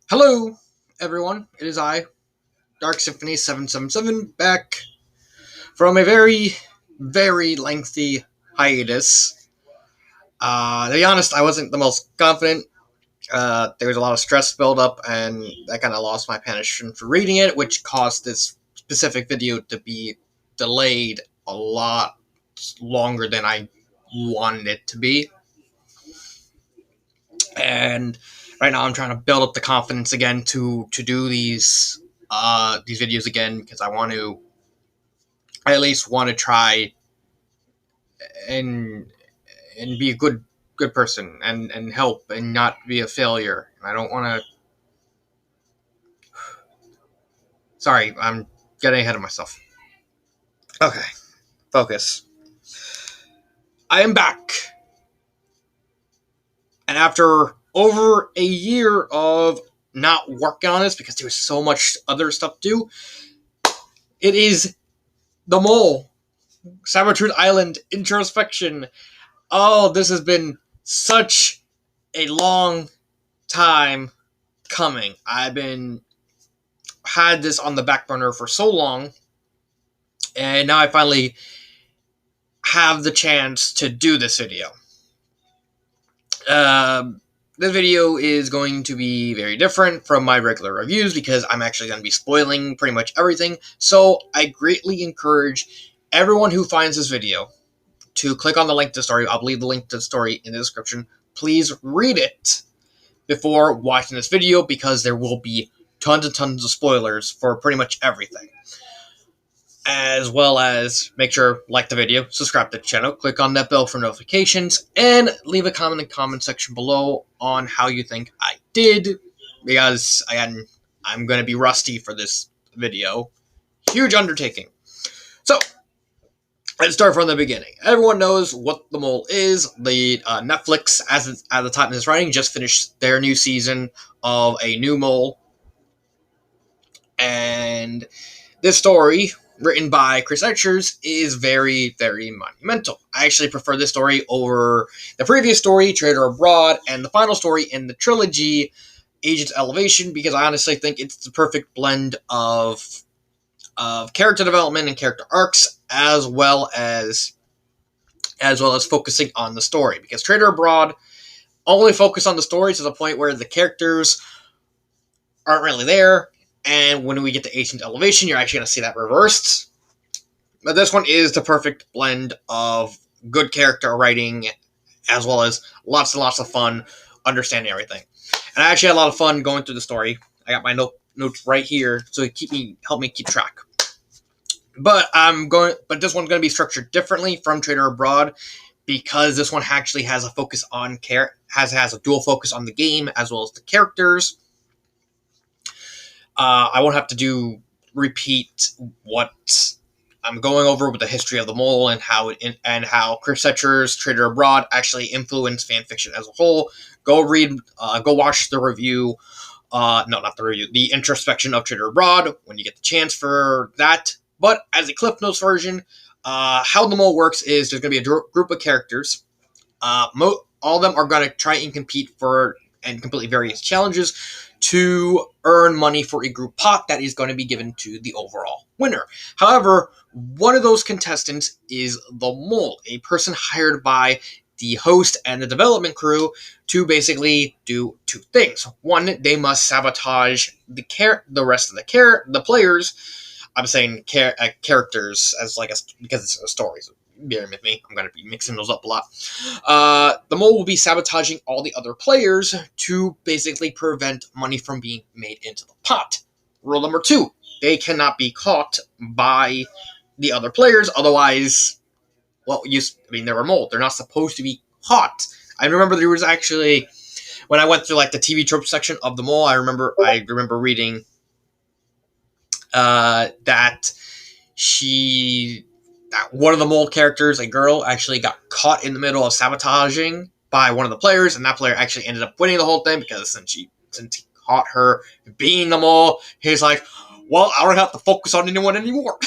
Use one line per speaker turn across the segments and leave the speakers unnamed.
Hello, everyone. It is I, Dark Symphony 777, back from a very, very lengthy hiatus. To be honest, I wasn't the most confident. There was a lot of stress buildup, and I kind of lost my passion for reading it, which caused this specific video to be delayed a lot longer than I wanted it to be. And right now, I'm trying to build up the confidence again to do these videos again because I at least want to try and be a good person and help and not be a failure. I don't want to. Sorry, I'm getting ahead of myself. Okay, focus. I am back, and after over a year of not working on this because there was so much other stuff to do, it is the mole. Saboteur Island Introspection. Oh, this has been such a long time coming. I've been had this on the back burner for so long, and now I finally have the chance to do this video. This video is going to be very different from my regular reviews because I'm actually going to be spoiling pretty much everything. So I greatly encourage everyone who finds this video to click on the link to the story. I'll leave the link to the story in the description. Please read it before watching this video because there will be tons and tons of spoilers for pretty much everything. As well as make sure like the video, subscribe to the channel, click on that bell for notifications, and leave a comment in the comment section below on how you think I did, because again, I'm going to be rusty for this video. Huge undertaking. So, let's start from the beginning. Everyone knows what the mole is. The Netflix, at the time of this writing, just finished their new season of a new mole. And this story, written by Chris Etchers, is very, very monumental. I actually prefer this story over the previous story, Trader Abroad, and the final story in the trilogy, Agent's Elevation, because I honestly think it's the perfect blend of character development and character arcs, as well as focusing on the story. Because Trader Abroad only focused on the story to the point where the characters aren't really there. And when we get to Agent Elevation, you're actually going to see that reversed. But this one is the perfect blend of good character writing, as well as lots and lots of fun understanding everything. And I actually had a lot of fun going through the story. I got my notes right here, so it help me keep track. But this one's going to be structured differently from Trader Abroad because this one actually has a focus on has a dual focus on the game as well as the characters. I won't have to repeat what I'm going over with the history of the mole and how Chris Etchers' Trader Abroad actually influenced fanfiction as a whole. Go watch the review. No, not the review. The introspection of Trader Abroad when you get the chance for that. But as a Cliff Notes version, how the mole works is there's going to be a group of characters. All of them are going to try and compete for and complete various challenges to earn money for a group pot that is going to be given to the overall winner. However, one of those contestants is the mole, a person hired by the host and the development crew to basically do two things. One, they must sabotage the rest of the players. I'm saying characters as because it's a story. So bear with me. I'm going to be mixing those up a lot. The mole will be sabotaging all the other players to basically prevent money from being made into the pot. Rule number 2, they cannot be caught by the other players, otherwise, they're a mole. They're not supposed to be caught. I remember there was actually, when I went through the TV trope section of the mole, I remember reading that one of the mole characters, a girl, actually got caught in the middle of sabotaging by one of the players, and that player actually ended up winning the whole thing because since he caught her being the mole, he's like, well, I don't have to focus on anyone anymore.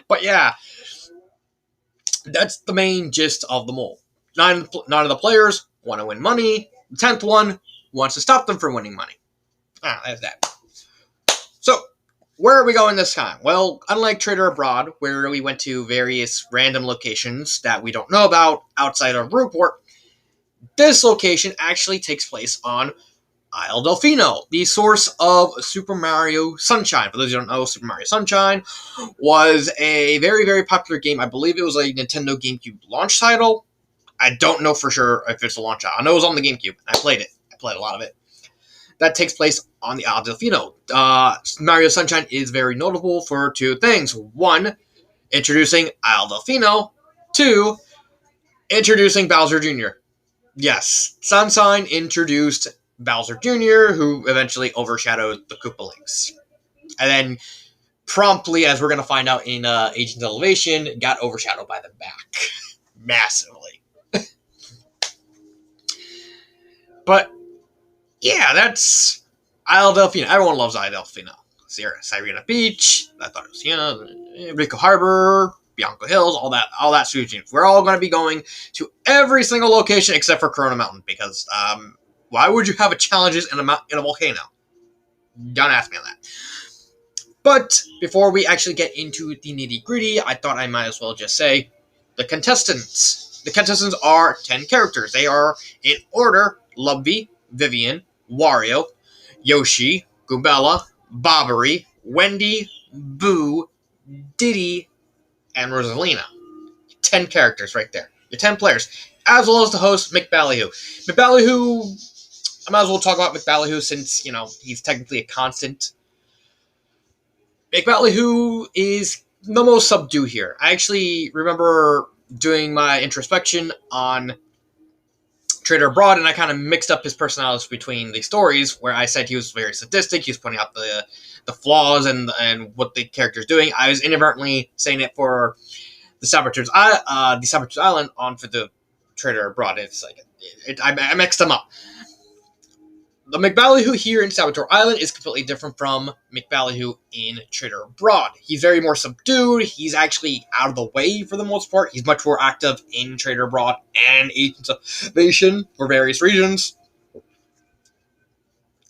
But yeah, that's the main gist of the mole. Nine of the players want to win money. The 10th one wants to stop them from winning money. There's that. So, where are we going this time? Well, unlike Trader Abroad, where we went to various random locations that we don't know about outside of Rootport, this location actually takes place on Isle Delfino, the source of Super Mario Sunshine. For those who don't know, Super Mario Sunshine was a very, very popular game. I believe it was a Nintendo GameCube launch title. I don't know for sure if it's a launch title. I know it was on the GameCube. I played it. I played a lot of it. That takes place on the Isle Delfino. Mario Sunshine is very notable for two things. One, introducing Isle Delfino. Two, introducing Bowser Jr. Yes, Sunshine introduced Bowser Jr., who eventually overshadowed the Koopalings. And then, promptly, as we're going to find out in Agent Elevation, got overshadowed by the back. Massively. But, yeah, that's Isle Delfino. Everyone loves Isle Delfino. Sirena Beach, I thought it was, Rico Harbor, Bianco Hills, all that sweet. We're all going to be going to every single location except for Corona Mountain, because why would you have challenges in a volcano? Don't ask me on that. But before we actually get into the nitty gritty, I thought I might as well just say the contestants. The contestants are 10 characters. They are in order: Lubby, Vivian, Wario, Yoshi, Goombella, Bobbery, Wendy, Boo, Diddy, and Rosalina. 10 characters right there. Your 10 players. As well as the host, McBallyhoo. McBallyhoo, I might as well talk about McBallyhoo since, he's technically a constant. McBallyhoo is the most subdued here. I actually remember doing my introspection on Trader Abroad, and I kind of mixed up his personalities between the stories, where I said he was very sadistic, he was pointing out the flaws and what the character's doing. I was inadvertently saying it for the Saboteur's Island on for the Trader Abroad. It's like I mixed them up. The McBallyhoo here in Saboteur Island is completely different from McBallyhoo in Trader Abroad. He's very more subdued. He's actually out of the way for the most part. He's much more active in Trader Abroad and Agents of Invasion for various reasons.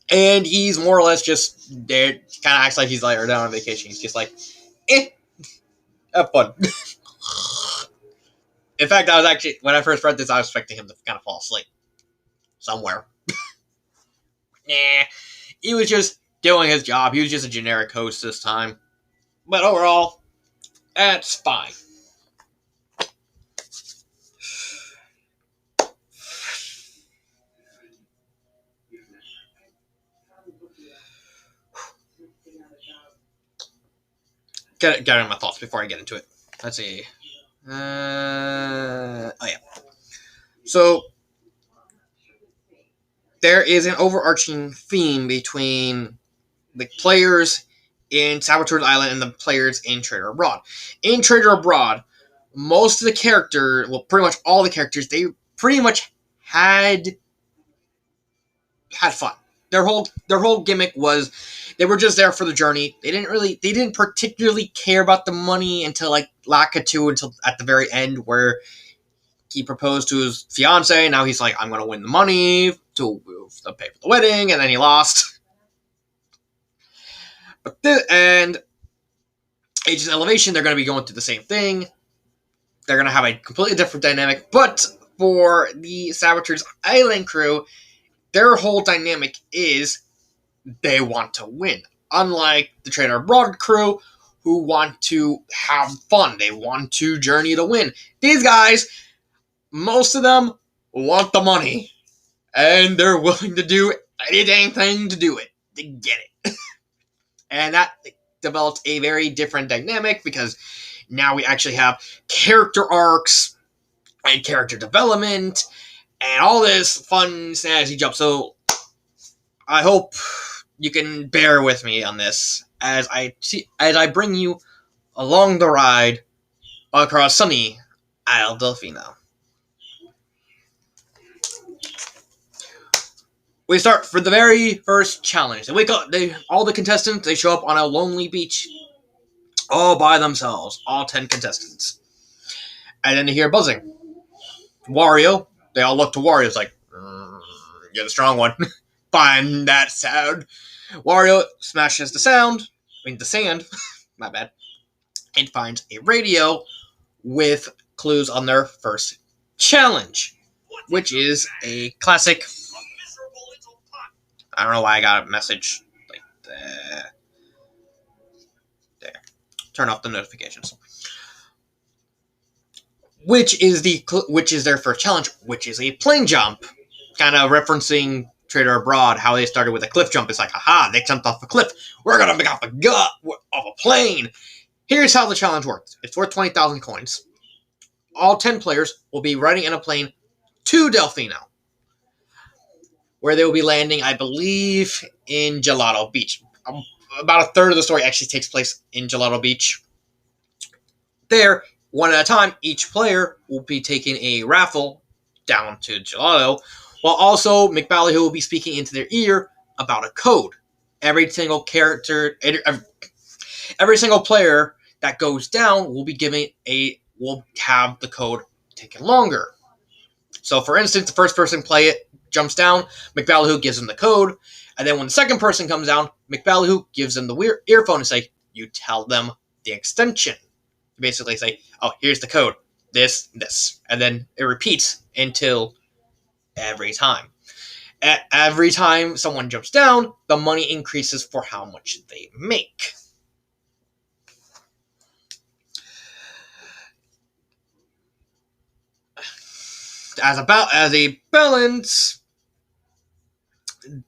And he's more or less just there, kind of acts like he's like down on vacation. He's just like, have fun. In fact, when I first read this, I was expecting him to kind of fall asleep somewhere. Nah, he was just doing his job. He was just a generic host this time. But overall, that's fine. Get on my thoughts before I get into it. Let's see. Oh yeah. So, there is an overarching theme between the players in Saboteur's Island and the players in Trader Abroad. In Trader Abroad, most of the characters, well, pretty much all the characters, they pretty much had fun. Their whole gimmick was they were just there for the journey. They didn't particularly care about the money until like Lakitu, until at the very end where he proposed to his fiance. Now he's like, I'm going to win the money to pay for the wedding, and then he lost. And Agent Elevation, they're going to be going through the same thing. They're going to have a completely different dynamic. But for the Saboteur's Island crew, their whole dynamic is they want to win. Unlike the Trader Abroad crew, who want to have fun. They want to journey to win. These guys, most of them want the money. And they're willing to do anything to do it. To get it. And that developed a very different dynamic because now we actually have character arcs and character development and all this fun snazzy jump. So I hope you can bear with me on this as I bring you along the ride across sunny Isle Delfino. We start for the very first challenge. They wake up. All the contestants, they show up on a lonely beach, all by themselves. All 10 contestants, and then they hear buzzing. Wario. They all look to Wario. It's like, you're the strong one. find that sound. Wario smashes the sand, my bad, and finds a radio with clues on their first challenge, which is a classic. I don't know why I got a message like that. There. Turn off the notifications. Which is their first challenge, which is a plane jump, kind of referencing Trader Abroad, how they started with a cliff jump. It's like, haha, they jumped off a cliff. We're gonna make off a plane. Here's how the challenge works. It's worth 20,000 coins. All 10 players will be riding in a plane to Delfino, where they will be landing, I believe, in Gelato Beach. About a third of the story actually takes place in Gelato Beach. There, one at a time, each player will be taking a raffle down to Gelato, while also McBallyhoo will be speaking into their ear about a code. Every single player that goes down will have the code taken longer. So, for instance, the first person jumps down, McBallyhoo gives them the code, and then when the second person comes down, McBallyhoo gives them the earphone and say, you tell them the extension. You basically say, oh, here's the code, this, and then it repeats until every time. Every time someone jumps down, the money increases for how much they make. As a balance,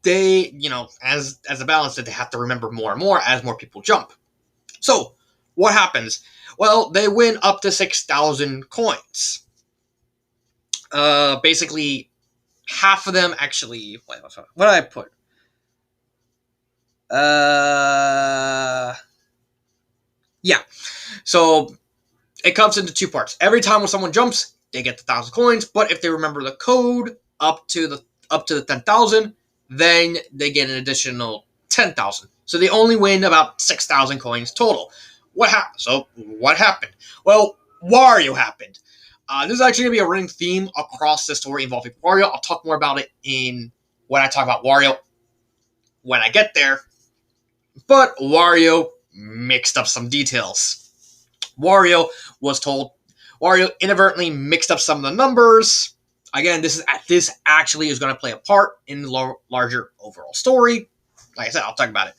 they, as a balance, that they have to remember more and more as more people jump. So, what happens? Well, they win up to 6,000 coins. Basically, half of them actually. What did I put? Yeah. So it comes into two parts. Every time when someone jumps, they get the 1,000 coins. But if they remember the code up to the 10,000, then they get an additional 10,000. So they only win about 6,000 coins total. What happened? Well, Wario happened. This is actually going to be a running theme across the story involving Wario. I'll talk more about it when I talk about Wario when I get there. But Wario mixed up some details. Wario inadvertently mixed up some of the numbers. Again, this actually is going to play a part in the larger overall story. Like I said, I'll talk about it.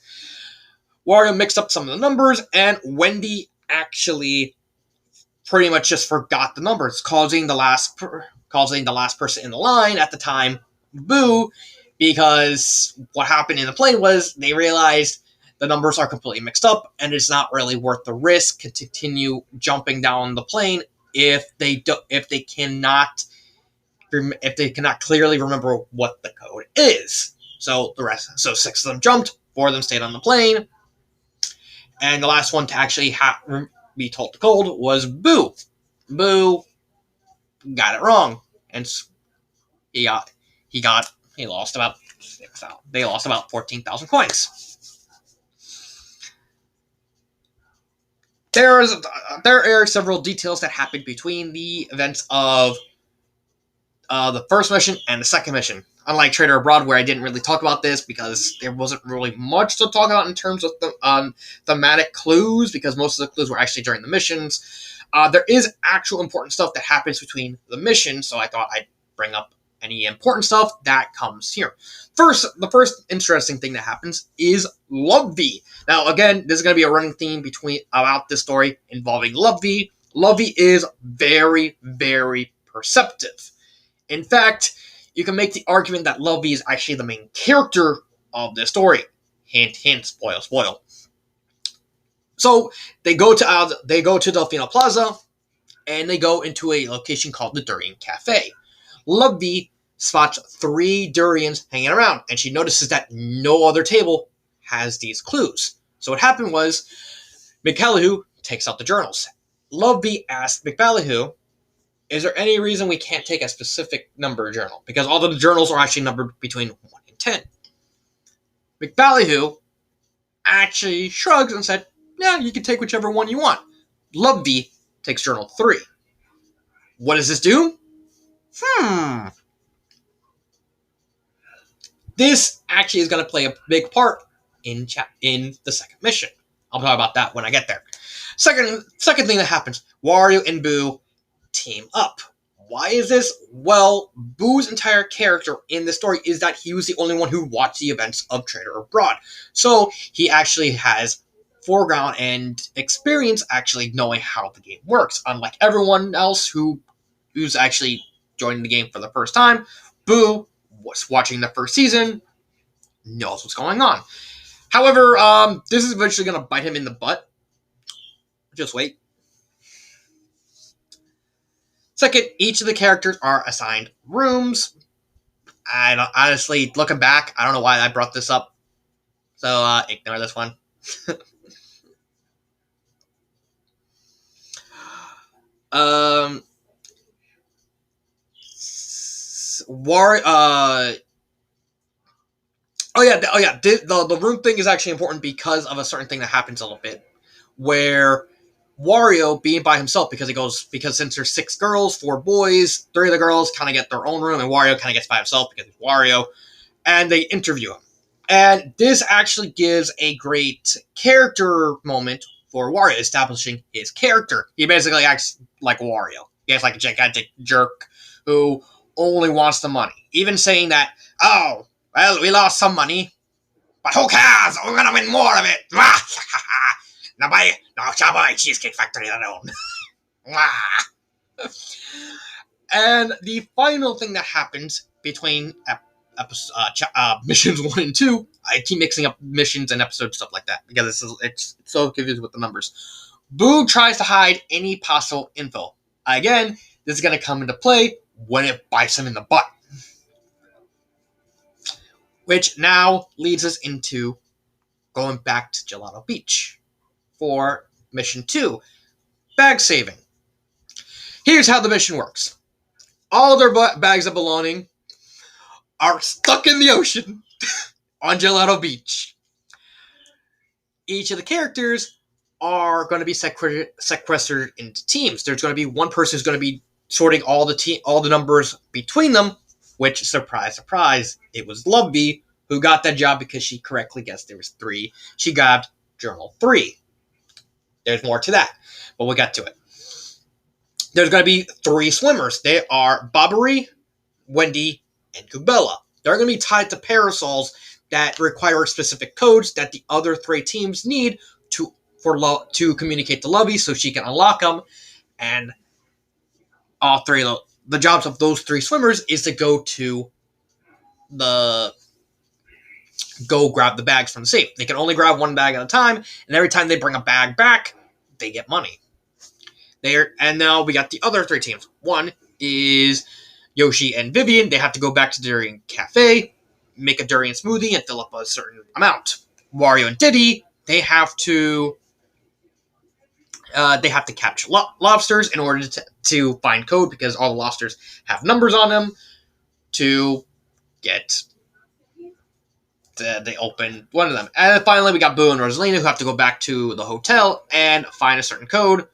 Wario mixed up some of the numbers, and Wendy actually pretty much just forgot the numbers, causing the last person in the line at the time, Boo, because what happened in the plane was they realized the numbers are completely mixed up, and it's not really worth the risk to continue jumping down the plane if they cannot clearly remember what the code is. So 6 of them jumped, 4 of them stayed on the plane, and the last one to actually be told the code was Boo. Boo got it wrong, and he lost about 6,000. They lost about 14,000 coins. There are several details that happened between the events of the first mission and the second mission. Unlike Trader Abroad, where I didn't really talk about this because there wasn't really much to talk about in terms of the thematic clues, because most of the clues were actually during the missions. There is actual important stuff that happens between the missions, so I thought I'd bring up any important stuff that comes here. The first interesting thing that happens is Lovey. Now, again, this is going to be a running theme about this story involving Lovey. Lovey is very, very perceptive. In fact, you can make the argument that Lovey is actually the main character of this story. Hint, hint, spoil, spoil. So they go to Delfino Plaza, and they go into a location called the Durian Cafe. Lovey spots 3 durians hanging around, and she notices that no other table has these clues. So what happened was, McBallyhoo takes out the journals. Lovey asked McBallyhoo, is there any reason we can't take a specific number journal? Because all the journals are actually numbered between 1 and 10. McBallyhoo actually shrugs and said, yeah, you can take whichever one you want. Lovey takes journal 3. What does this do? This actually is going to play a big part in the second mission. I'll talk about that when I get there. Second thing that happens, Wario and Boo team up. Why is this? Well, Boo's entire character in the story is that he was the only one who watched the events of Trader Abroad. So he actually has foreground and experience actually knowing how the game works. Unlike everyone else who's actually joining the game for the first time, Boo was watching the first season, knows what's going on. However, this is eventually going to bite him in the butt. Just wait. Second, each of the characters are assigned rooms. I honestly, looking back, I don't know why I brought this up. So, ignore this one. The room thing is actually important because of a certain thing that happens a little bit, where Wario being by himself because since there's 6 girls, 4 boys, 3 of the girls kind of get their own room, and Wario kind of gets by himself because he's Wario, and they interview him. And this actually gives a great character moment for Wario, establishing his character. He basically acts like Wario. He acts like a gigantic jerk who only wants the money. Even saying that, oh, well, we lost some money, but who cares? We're gonna win more of it. Now shall buy Cheesecake Factory that I own. And the final thing that happens between missions 1 and 2, I keep mixing up missions and episodes, stuff like that, because it's so confusing with the numbers. Boo tries to hide any possible info. Again, this is going to come into play when it bites him in the butt. Which now leads us into going back to Gelato Beach for mission 2, bag saving. Here's how the mission works. All their bags of belonging are stuck in the ocean on Gelato Beach. Each of the characters are going to be sequestered into teams. There's going to be one person who's going to be sorting all the numbers between them, which, surprise, surprise, it was Lovey who got that job because she correctly guessed there was 3. She grabbed Journal 3. There's more to that, but we'll get to it. There's going to be 3 swimmers. They are Bobbery, Wendy, and Kubella. They're going to be tied to parasols that require specific codes that the other 3 teams need to communicate to Lovey so she can unlock them. And all 3 of the jobs of those 3 swimmers is to go grab the bags from the safe. They can only grab 1 bag at a time, and every time they bring a bag back, they get money. And now we got the other 3 teams. One is Yoshi and Vivian. They have to go back to Durian Cafe, make a durian smoothie, and fill up a certain amount. Wario and Diddy, they have to capture lobsters in order to find code, because all the lobsters have numbers on them to get. They open one of them. And then finally, we got Boo and Rosalina, who have to go back to the hotel and find a certain code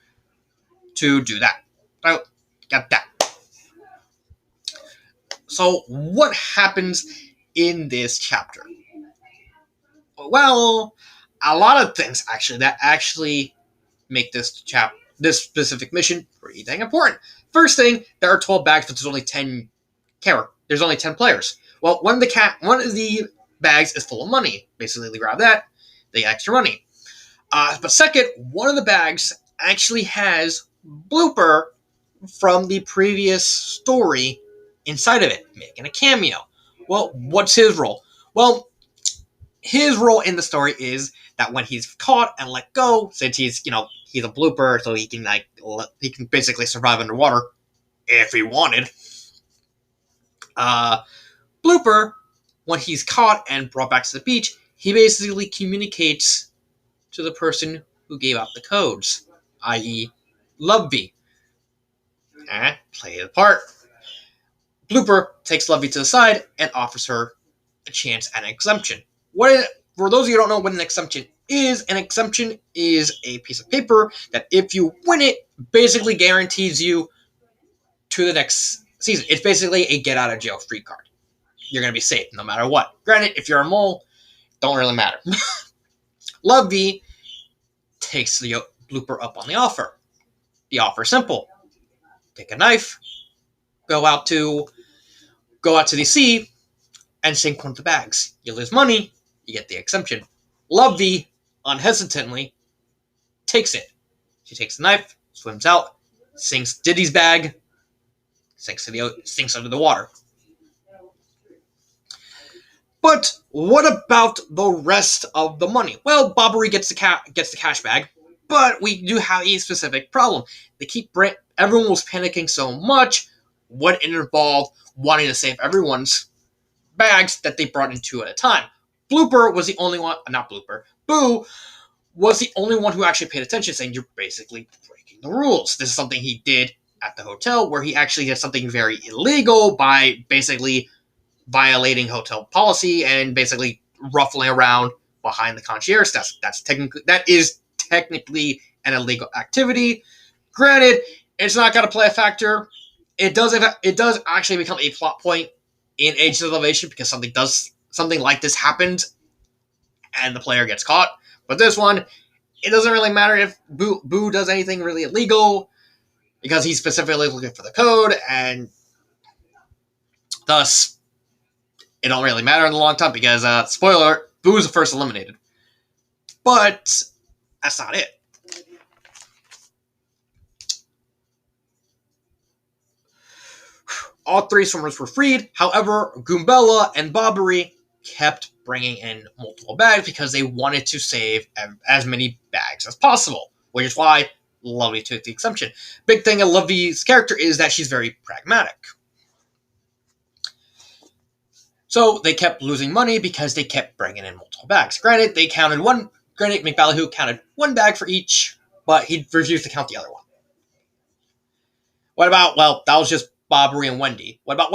to do that. So, got that. So, what happens in this chapter? Well, a lot of things actually that actually make this specific mission pretty dang important. First thing, there are 12 bags, but there's only 10 There's only 10 players. Well, one of the bags is full of money. Basically, they grab that, they get extra money. But second, one of the bags actually has Blooper from the previous story inside of it, making a cameo. Well, what's his role? Well, his role in the story is that when he's caught and let go, since he's a blooper, so he can basically survive underwater if he wanted. Blooper, when he's caught and brought back to the beach, he basically communicates to the person who gave out the codes, i.e. Lovey. And play the part. Blooper takes Lovey to the side and offers her a chance at an exemption. For those of you who don't know what an exemption is a piece of paper that if you win it, basically guarantees you to the next season. It's basically a get-out-of-jail-free card. you're going to be safe no matter what. Granted, if you're a mole, don't really matter. Lovey takes the blooper up on the offer. The offer is simple. Take a knife, go out to the sea, and sink one of the bags. You lose money, you get the exemption. Lovey, unhesitantly, takes it. She takes the knife, swims out, sinks Diddy's bag, sinks under the water. But what about the rest of the money? Well, Bobbery gets the cash bag, but we do have a specific problem. Everyone was panicking so much. What it involved wanting to save everyone's bags that they brought in two at a time. Blooper was the only one, not Blooper. Boo was the only one who actually paid attention, saying you're basically breaking the rules. This is something he did at the hotel, where he actually did something very illegal by basically violating hotel policy and basically ruffling around behind the concierge desk. That is technically an illegal activity. Granted, it's not going to play a factor. It does actually become a plot point in Agents of Elevation because something like this happens and the player gets caught. But this one, it doesn't really matter if Boo does anything really illegal because he's specifically looking for the code, and thus it don't really matter in the long term because, spoiler, Boo is the first eliminated. But that's not it. All three swimmers were freed. However, Goombella and Bobbery kept bringing in multiple bags because they wanted to save as many bags as possible, which is why Lovey took the exemption. Big thing of Lovey's character is that she's very pragmatic. So they kept losing money because they kept bringing in multiple bags. Granted, McBallyhoo counted one bag for each, but he refused to count the other one. What about, well, that was just Bobbery and Wendy. What about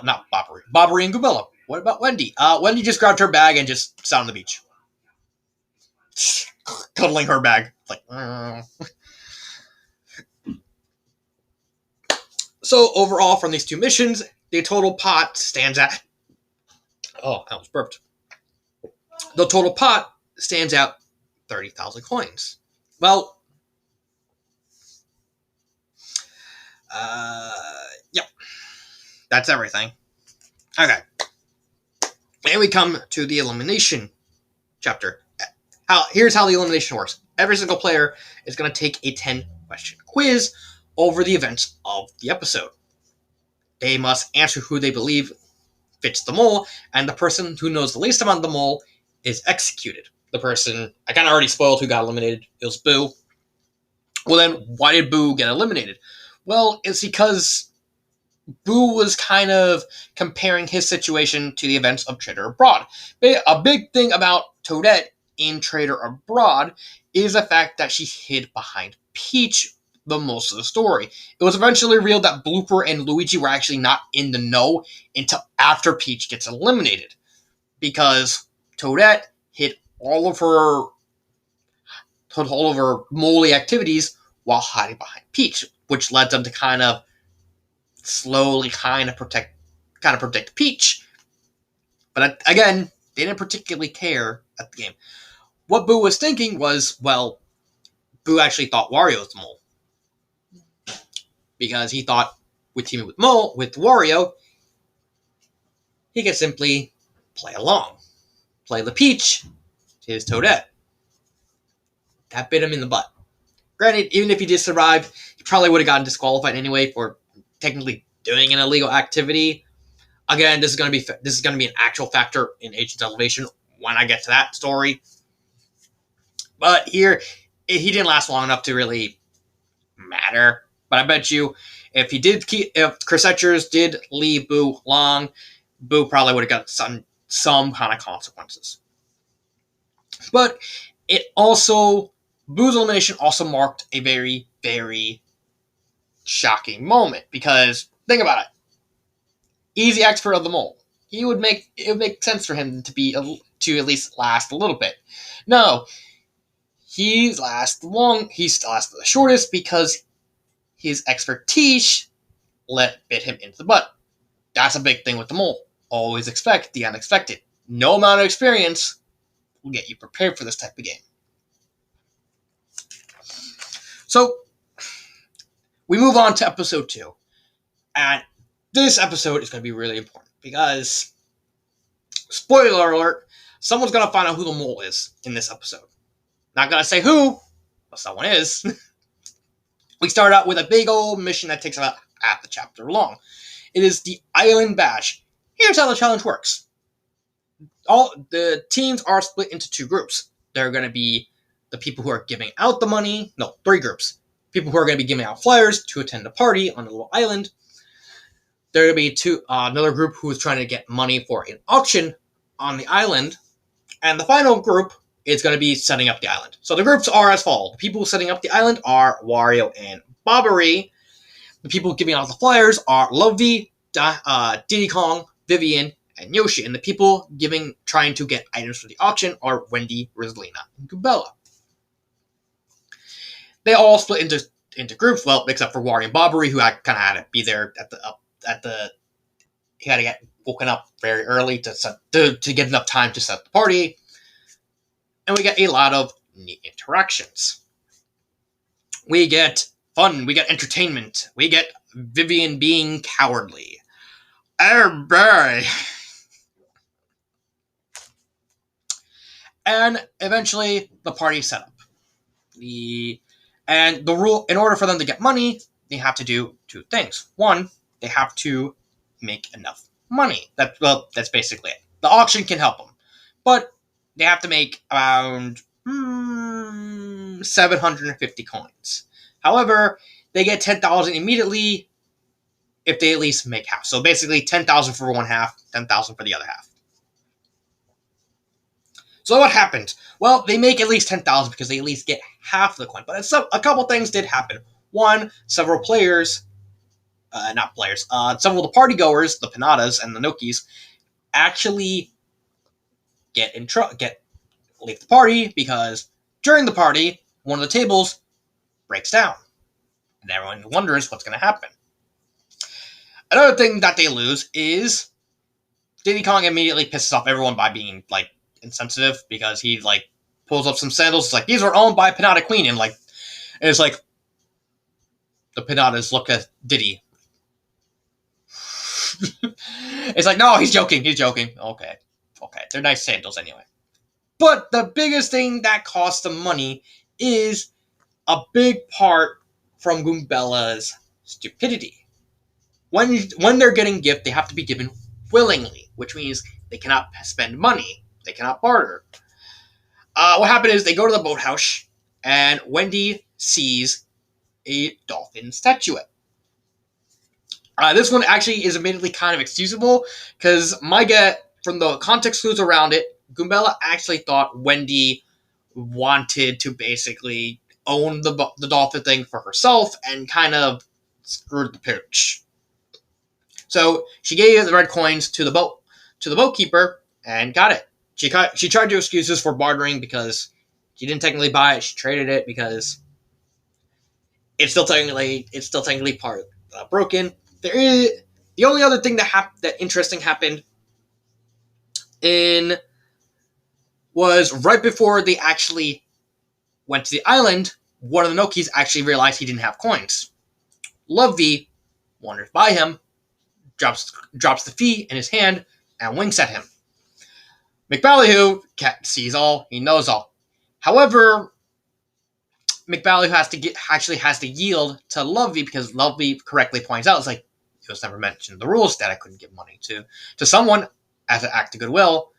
not Bobbery, Bobbery and Goombella. What about Wendy? Wendy just grabbed her bag and just sat on the beach. Cuddling her bag. Like, So overall, from these two missions, the total pot stands at... Oh, I almost burped. The total pot stands at 30,000 coins. Well, yep. That's everything. Okay. And we come to the elimination chapter. Here's how the elimination works. Every single player is going to take a 10-question quiz over the events of the episode. They must answer who they believe fits the mole, and the person who knows the least about the mole is executed. The person, I kind of already spoiled who got eliminated. It was Boo. Well then, why did Boo get eliminated? Well, it's because Boo was kind of comparing his situation to the events of Trader Abroad. A big thing about Toadette in Trader Abroad is the fact that she hid behind Peach the most of the story. It was eventually revealed that Blooper and Luigi were actually not in the know until after Peach gets eliminated, because Toadette hid all of her moley activities while hiding behind Peach, which led them to kind of slowly protect Peach. But again, they didn't particularly care at the game. What Boo was thinking was, well, Boo actually thought Wario was the mole, because he thought with teaming with Wario, he could simply play along, play the Peach to his Toadette. That bit him in the butt. Granted, even if he did survive, he probably would have gotten disqualified anyway for technically doing an illegal activity. Again, this is going to be an actual factor in Agents of Elevation when I get to that story. But here, he didn't last long enough to really matter. But I bet you, if Chris Etchers did leave Boo long, Boo probably would have got some kind of consequences. But Boo's elimination also marked a very, very shocking moment, because think about it. He's the expert of the mole. It would make sense for him to at least last a little bit. No, he's lasted the shortest because his expertise bit him into the butt. That's a big thing with the mole. always expect the unexpected. No amount of experience will get you prepared for this type of game. So, we move on to episode 2. And this episode is going to be really important because, spoiler alert, someone's going to find out who the mole is in this episode. Not going to say who, but someone is. We start out with a big old mission that takes about half the chapter long. It is the Island Bash. Here's how the challenge works. All the teams are split into 2 groups. There are going to be the people who are giving out the money. No, 3 groups. People who are going to be giving out flyers to attend a party on a little island. There are going to be another group who is trying to get money for an auction on the island. And the final group is going to be setting up the island. So the groups are as follows. The people setting up the island are Wario and Bobbery. The people giving out the flyers are Lovey, Diddy Kong, Vivian, and Yoshi. And the people trying to get items for the auction are Wendy, Rosalina, and Goombella. They all split into groups, well, except for Wario and Bobbery, who kind of had to be there he had to get woken up very early to get enough time to set the party. And we get a lot of neat interactions. We get fun, we get entertainment, we get Vivian being cowardly. Oh boy. And eventually the party set up. And the rule, in order for them to get money, they have to do 2 things. One, they have to make enough money. That's basically it. The auction can help them. But they have to make around 750 coins. However, they get 10,000 immediately if they at least make half. So basically 10,000 for one half, 10,000 for the other half. So what happened? Well, they make at least 10,000 because they at least get half of the coin. But a couple things did happen. One, several players, several of the party goers, the Pinatas and the Nokis, actually leave the party because during the party, one of the tables breaks down. And everyone wonders what's going to happen. Another thing that they lose is Diddy Kong immediately pisses off everyone by being, insensitive because he, pulls up some sandals. It's like, these were owned by Pinata Queen. And, it's like, the Pinatas look at Diddy. It's like, no, he's joking. Okay. They're nice sandals anyway. But the biggest thing that costs them money is a big part from Goombella's stupidity. When they're getting gift, they have to be given willingly, which means they cannot spend money. They cannot barter. What happened is they go to the boathouse, and Wendy sees a dolphin statuette. This one actually is admittedly kind of excusable, because my get from the context clues around it, Goombella actually thought Wendy wanted to basically own the dolphin thing for herself and kind of screwed the pooch. So she gave the red coins to the boatkeeper and got it. She tried to excuse this for bartering because she didn't technically buy it. She traded it because it's still technically part broken. The only other thing that interesting happened was right before they actually went to the island. One of the Nokis actually realized he didn't have coins. Lovey wanders by him, drops the fee in his hand, and winks at him. McBallyhoo sees all, he knows all. However, McBallyhoo has to yield to Lovey because Lovey correctly points out, it's like, it was never mentioned in the rules that I couldn't give money to someone as an act of goodwill.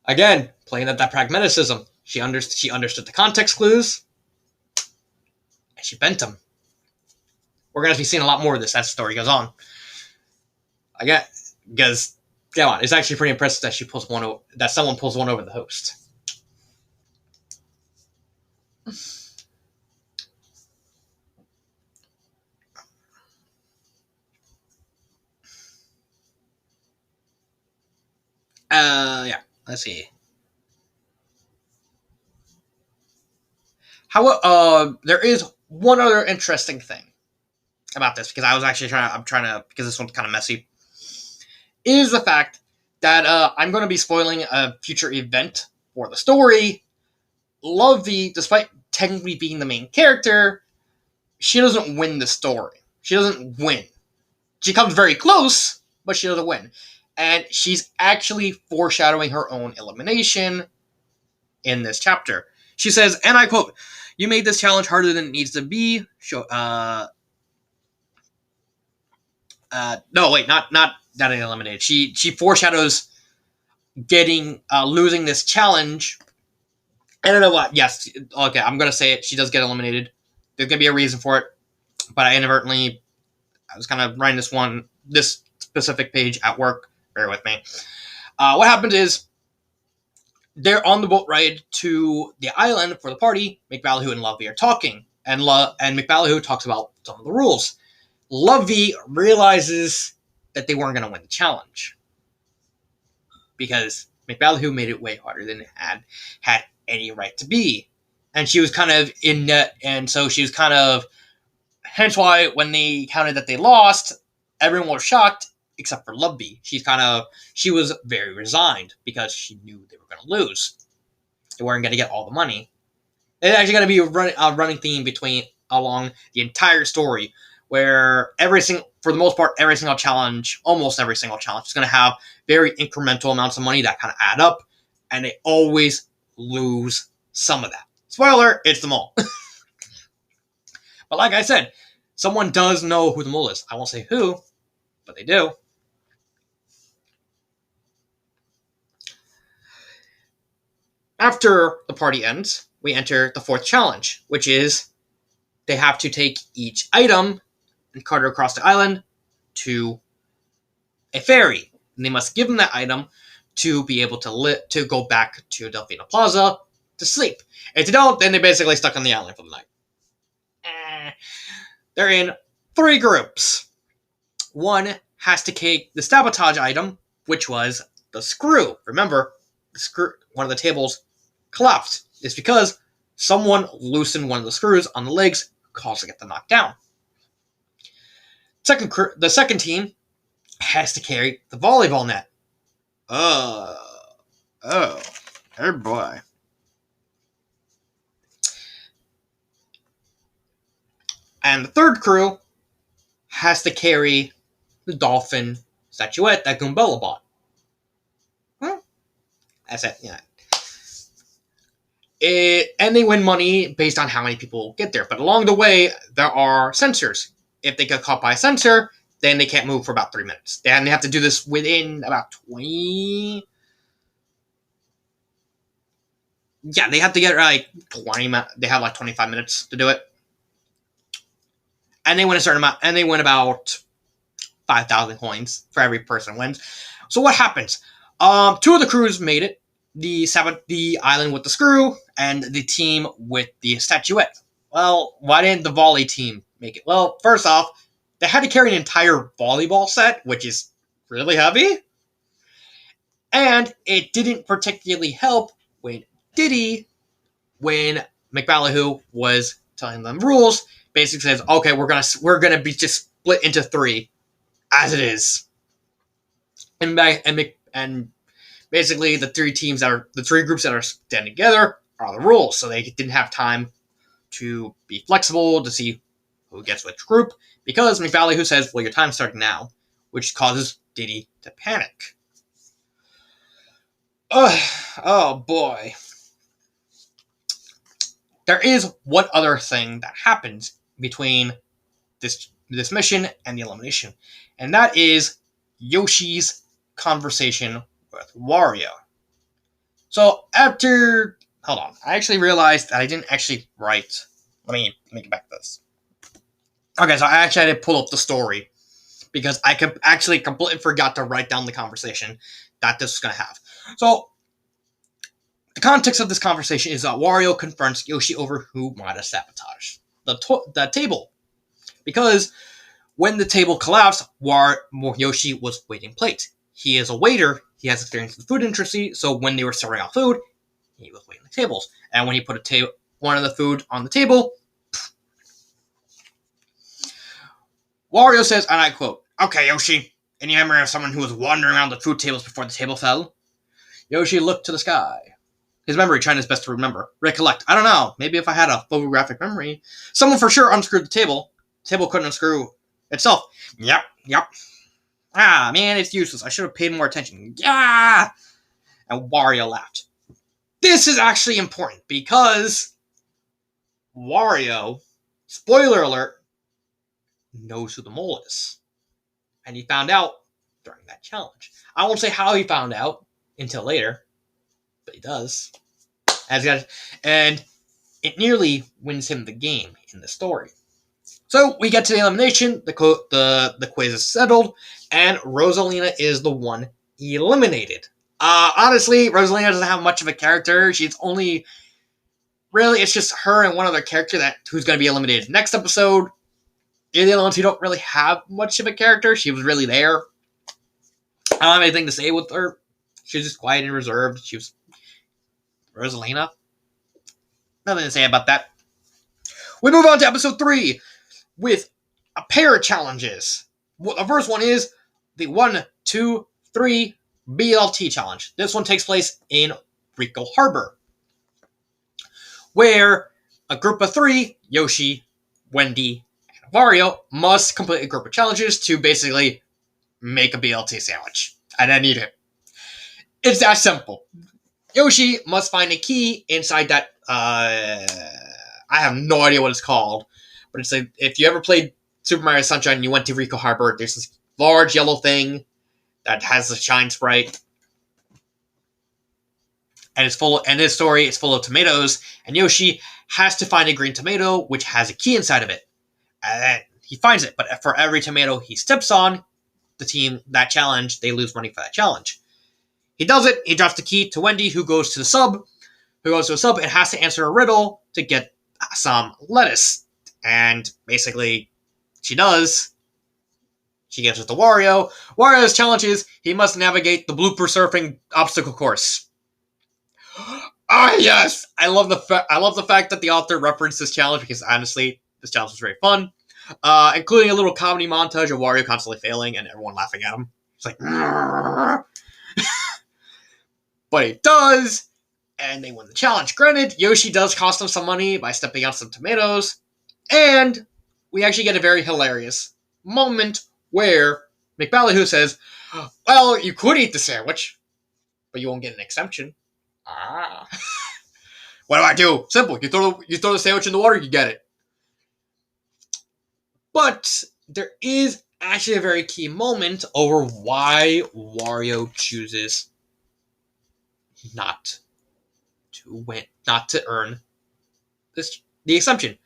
Again, playing that pragmaticism. She understood the context clues, and she bent them. We're going to be seeing a lot more of this as the story goes on. Because, come on, it's actually pretty impressive that someone pulls one over the host. Yeah, let's see. There is one other interesting thing about this, because I'm trying to, because this one's kind of messy. is the fact that I'm going to be spoiling a future event for the story. Lovey, despite technically being the main character, she doesn't win the story. She doesn't win. She comes very close, but she doesn't win. And she's actually foreshadowing her own elimination in this chapter. She says, and I quote, "You made this challenge harder than it needs to be." No, wait, not eliminated. She foreshadows getting losing this challenge. I don't know what. Yes, okay, I'm gonna say it. She does get eliminated. There's gonna be a reason for it, but I was kind of writing this specific page at work. Bear with me. What happens is they're on the boat ride to the island for the party. McBallyhoo and Lovey are talking, and McBallyhoo talks about some of the rules. Lovey realizes that they weren't going to win the challenge because McBallyhoo made it way harder than it had any right to be, and she was kind of in that, and so she was kind of. Hence why when they counted that they lost, everyone was shocked except for Lovey. She was very resigned because she knew they were going to lose. They weren't going to get all the money. It's actually going to be a running theme along the entire story, where for the most part, almost every single challenge is going to have very incremental amounts of money that kind of add up, and they always lose some of that. Spoiler, it's the mole. But like I said, someone does know who the mole is. I won't say who, but they do. After the party ends, we enter the fourth challenge, which is they have to take each item and cart it across the island to a ferry. And they must give them that item to be able to go back to Delfino Plaza to sleep. If they don't, then they're basically stuck on the island for the night. They're in 3 groups. One has to take the sabotage item, which was the screw. Remember, one of the tables collapsed. It's because someone loosened one of the screws on the legs, causing it to knock down. The second team has to carry the volleyball net. Oh, boy. And the third crew has to carry the dolphin statuette that Goombella bought. That's it, yeah. And they win money based on how many people get there. But along the way, there are sensors. If they get caught by a sensor, then they can't move for about 3 minutes. And they have to do this within about 20... Yeah, they have to get like 20... They have like 25 minutes to do it. And they win a certain amount. And they win about 5,000 coins for every person wins. So what happens? 2 of the crews made it. The island with the screw, and the team with the statuette. Well, why didn't the volley team make it? Well, first off, they had to carry an entire volleyball set, which is really heavy. And it didn't particularly help when McBallyhoo was telling them rules, basically says, okay, we're gonna be just split into 3, as it is. And basically, the 3 groups that are standing together are the rules, so they didn't have time to be flexible to see who gets which group, because McBallyhoo says, well, your time's starting now, which causes Diddy to panic. Oh boy. There is one other thing that happens between this mission and the elimination, and that is Yoshi's conversation with Wario. So hold on, I actually realized that I didn't actually write. Let me get back to this. Okay, so I actually had to pull up the story because I completely forgot to write down the conversation that this was going to have. So the context of this conversation is that Wario confronts Yoshi over who might have sabotaged the table, because when the table collapsed, Yoshi was waiting plates. He is a waiter. He has experience in the food industry, so when they were serving out food, he was waiting the tables. And when he put one of the food on the table, Wario says, and I quote, "Okay, Yoshi, Any memory of someone who was wandering around the food tables before the table fell? Yoshi looked to the sky. His memory trying his best to remember. Recollect. I don't know. Maybe if I had a photographic memory. Someone for sure unscrewed the table. The table couldn't unscrew itself. Yep. Ah, man, it's useless. I should have paid more attention. Yeah! And Wario laughed. This is actually important because Wario, spoiler alert, knows who the mole is. And he found out during that challenge. I won't say how he found out until later, but he does. And it nearly wins him the game in the story. So we get to the elimination, the quiz is settled, and Rosalina is the one eliminated. Honestly, Rosalina doesn't have much of a character. She's only... Really, it's just her and one other character who's going to be eliminated next episode. The other ones who don't really have much of a character. She was really there. I don't have anything to say with her. She was just quiet and reserved. She was... Rosalina. Nothing to say about that. We move on to episode 3 with a pair of challenges. The first one is the 1, 2, 3 BLT challenge. This one takes place in Rico Harbor, where a group of 3, Yoshi, Wendy, and Wario, must complete a group of challenges to basically make a BLT sandwich. And then eat it. It's that simple. Yoshi must find a key inside that, I have no idea what it's called, but it's if you ever played Super Mario Sunshine and you went to Rico Harbor, there's this large yellow thing that has the shine sprite. And this story is full of tomatoes, and Yoshi has to find a green tomato, which has a key inside of it. And he finds it, but for every tomato he steps on, the team, that challenge, they lose money for that challenge. He does it, he drops the key to Wendy, who goes to a sub, and has to answer a riddle to get some lettuce. And basically, she does. She gives it to Wario. Wario's challenge is he must navigate the blooper surfing obstacle course. Yes! I love the fact that the author referenced this challenge because honestly, this challenge was very fun. Including a little comedy montage of Wario constantly failing and everyone laughing at him. It's like, but he does, and they win the challenge. Granted, Yoshi does cost them some money by stepping on some tomatoes, and we actually get a very hilarious moment where McBallyhoo says, well, you could eat the sandwich, but you won't get an exemption. What do I do? Simple. You throw the sandwich in the water, you get it. But there is actually a very key moment over why Wario chooses not to earn the exemption.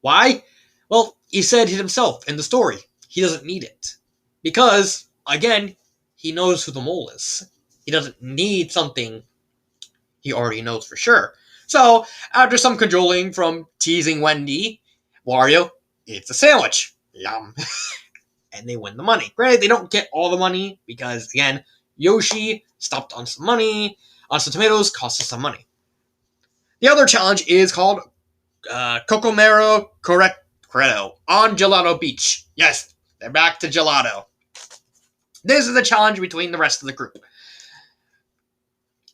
Why? Well, he said it himself in the story. He doesn't need it. Because, again, he knows who the mole is. He doesn't need something he already knows for sure. So, after some cajoling from teasing Wendy, Wario eats a sandwich. Yum. And they win the money. Granted, they don't get all the money because, again, Yoshi stopped on some money, on some tomatoes, cost us some money. The other challenge is called Cocomero Corretto on Gelato Beach. Yes, they're back to gelato. This is the challenge between the rest of the group.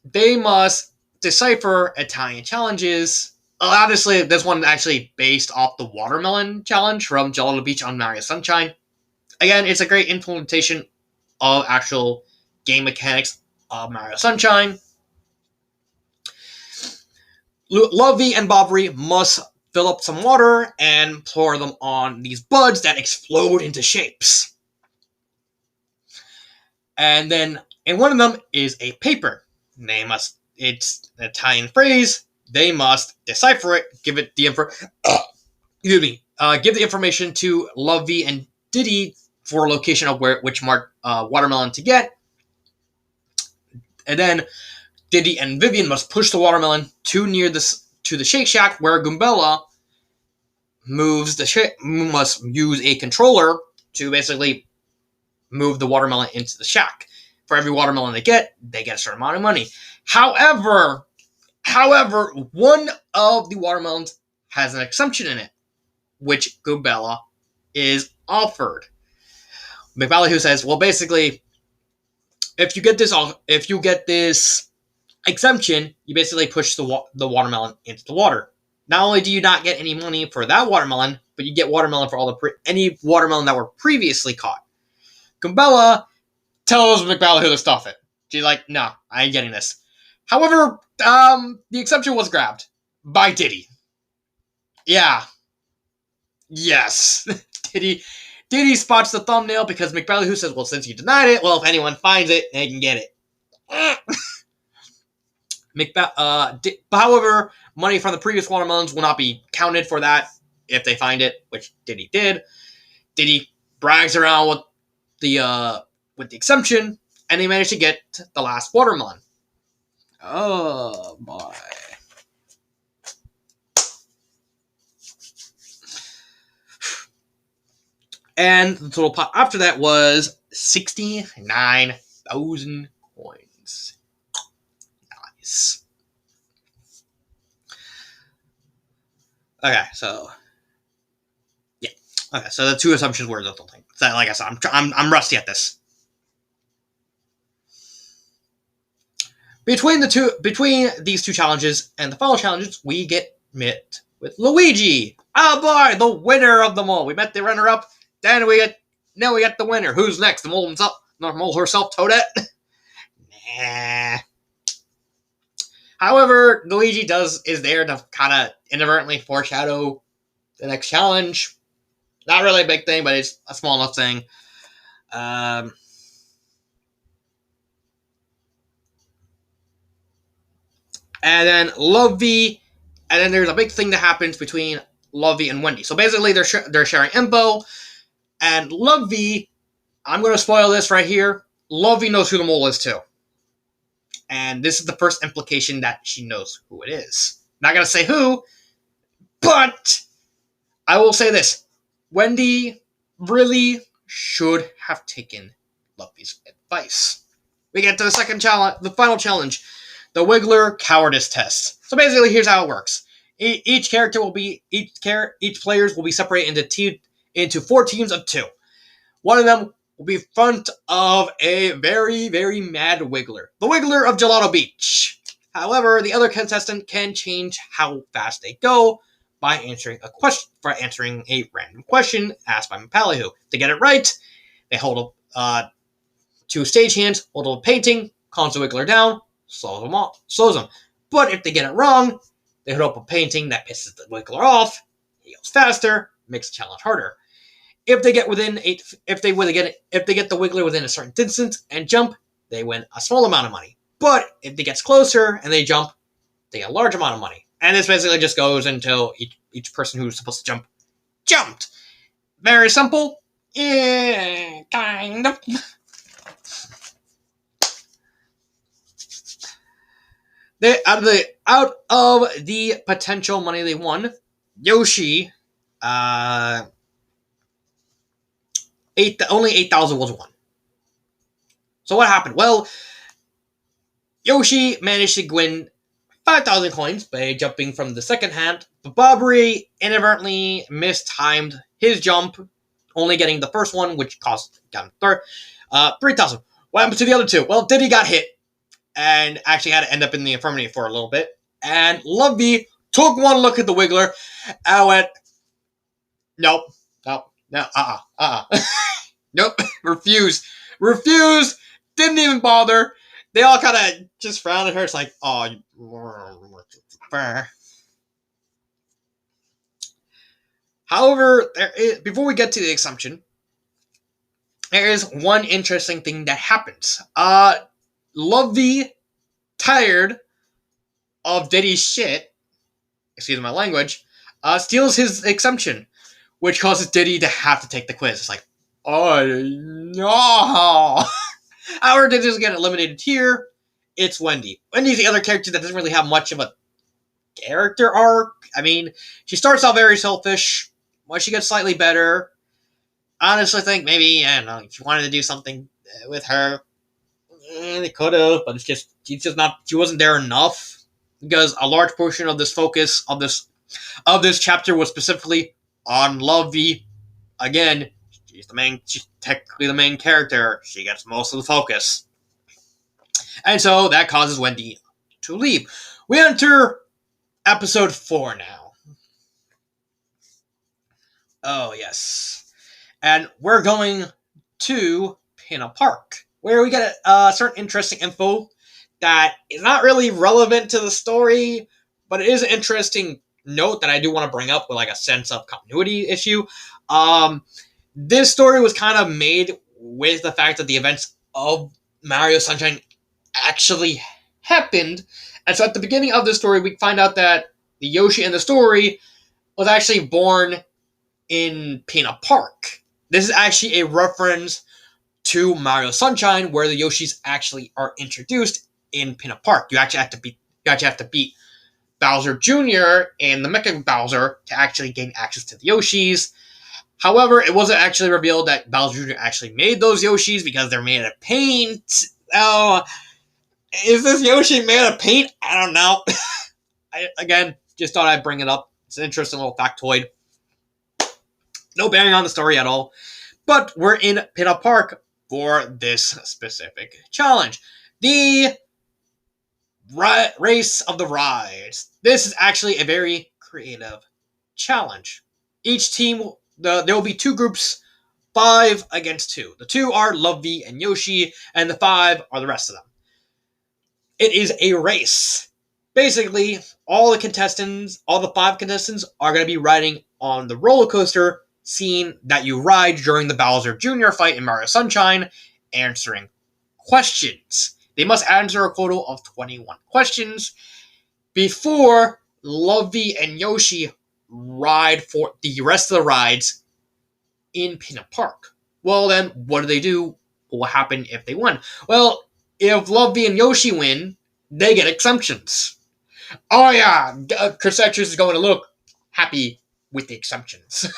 They must decipher Italian challenges. Honestly, this one actually based off the watermelon challenge from Gelato Beach on Mario Sunshine. Again, it's a great implementation of actual game mechanics of Mario Sunshine. Lovey and Bobbery must fill up some water and pour them on these buds that explode into shapes. And then, in one of them is a paper. It's an Italian phrase. They must decipher it, give the information to Lovey and Diddy for a location of which watermelon to get. And then Diddy and Vivian must push the watermelon too near to the Shake Shack, where Goombella must use a controller to basically move the watermelon into the shack. For every watermelon they get a certain amount of money. However, one of the watermelons has an exemption in it, which Goombella is offered. McBallyhoo says, well, basically, if you get this exemption, you basically push the watermelon into the water. Not only do you not get any money for that watermelon, but you get watermelon for all any watermelon that were previously caught. Gumbella tells McBallyhoo to stuff it. She's like, no, I ain't getting this. However, the exception was grabbed by Diddy. Yeah. Yes. Diddy spots the thumbnail because McBallyhoo says, well, since you denied it, well, if anyone finds it, they can get it. However, money from the previous watermelons will not be counted for that if they find it, which Diddy did. Diddy brags around with the exemption, and they managed to get the last watermelon. Oh boy. And the total pot after that was 69,000 coins. Nice. Okay, so yeah. Okay, so the two assumptions were the whole thing. So, like I said, I'm rusty at this. Between these two challenges and the final challenges, we get met with Luigi. Oh boy, the winner of them all. We met the runner-up. Then we get the winner. Who's next? The mole herself, Toadette? Nah. However, Luigi is there to kind of inadvertently foreshadow the next challenge. Not really a big thing, but it's a small enough thing. And then Lovey, and then there's a big thing that happens between Lovey and Wendy. So basically, they're sharing info. And Lovey, I'm going to spoil this right here. Lovey knows who the mole is too. And this is the first implication that she knows who it is. Not going to say who, but I will say this. Wendy really should have taken Lovey's advice. We get to the second challenge, the final challenge, the Wiggler Cowardice Test. So basically, here's how it works. Each players will be separated into 4 teams of 2. One of them will be in front of a very, very mad Wiggler. The Wiggler of Gelato Beach. However, the other contestant can change how fast they go by answering a random question asked by McBallyhoo. To get it right, they hold up 2 stagehands, hold up a painting, calms the Wiggler down, slows them. But if they get it wrong, they hold up a painting that pisses the Wiggler off, he goes faster, makes the challenge harder. If they get the Wiggler within a certain distance and jump, they win a small amount of money. But if they get closer and they jump, they get a large amount of money. And this basically just goes until each person who's supposed to jump jumped. Very simple. Yeah, kind of. Out of the potential money they won, Yoshi, only 8,000 was won. So what happened? Well, Yoshi managed to win 5,000 coins by jumping from the second hand, but Bobbery inadvertently mistimed his jump, only getting the first one, which got him 3,000. What happened to the other 2? Well, Diddy got hit and actually had to end up in the infirmary for a little bit. And Lovey took one look at the Wiggler and went, nope, nope, refused, didn't even bother. They all kind of just frowned at her. It's like, oh, however, before we get to the assumption, there is one interesting thing that happens. Lovey, tired of Diddy's shit, excuse my language, steals his exemption, which causes Diddy to have to take the quiz. It's like, oh no. However, Diddy doesn't get eliminated here. It's Wendy. Wendy's the other character that doesn't really have much of a character arc. I mean, she starts out very selfish. Once she gets slightly better, I honestly think maybe, I don't know, if you wanted to do something with her, they could have, but she wasn't there enough, because a large portion of this focus of this chapter was specifically on Lovey. Again, She's technically the main character. She gets most of the focus. And so that causes Wendy to leave. We enter episode 4 now. Oh, yes. And we're going to Pinna Park, where we get certain interesting info that is not really relevant to the story, but it is an interesting note that I do want to bring up with like a sense of continuity issue. This story was kind of made with the fact that the events of Mario Sunshine actually happened. And so at the beginning of the story, we find out that the Yoshi in the story was actually born in Pinna Park. This is actually a reference to Mario Sunshine, where the Yoshis actually are introduced in Pinna Park. You actually have to beat Bowser Jr. and the Mecha Bowser to actually gain access to the Yoshis. However, it wasn't actually revealed that Bowser Jr. actually made those Yoshis because they're made of paint. Oh, is this Yoshi made of paint? I don't know. I just thought I'd bring it up. It's an interesting little factoid. No bearing on the story at all. But we're in Pinna Park for this specific challenge. The Race of the Rides. This is actually a very creative challenge. Each team, there will be 2 groups, 5 against 2. The 2 are Lovey and Yoshi, and the 5 are the rest of them. It is a race. Basically, all the 5 contestants are going to be riding on the roller coaster scene that you ride during the Bowser Jr. fight in Mario Sunshine, answering questions. They must answer a total of 21 questions before Lovey and Yoshi ride for the rest of the rides in Pinna Park. Well, then, what do they do? What will happen if they win? Well, if Lovey and Yoshi win, they get exemptions. Oh yeah, Chris Etchers is going to look happy with the exemptions.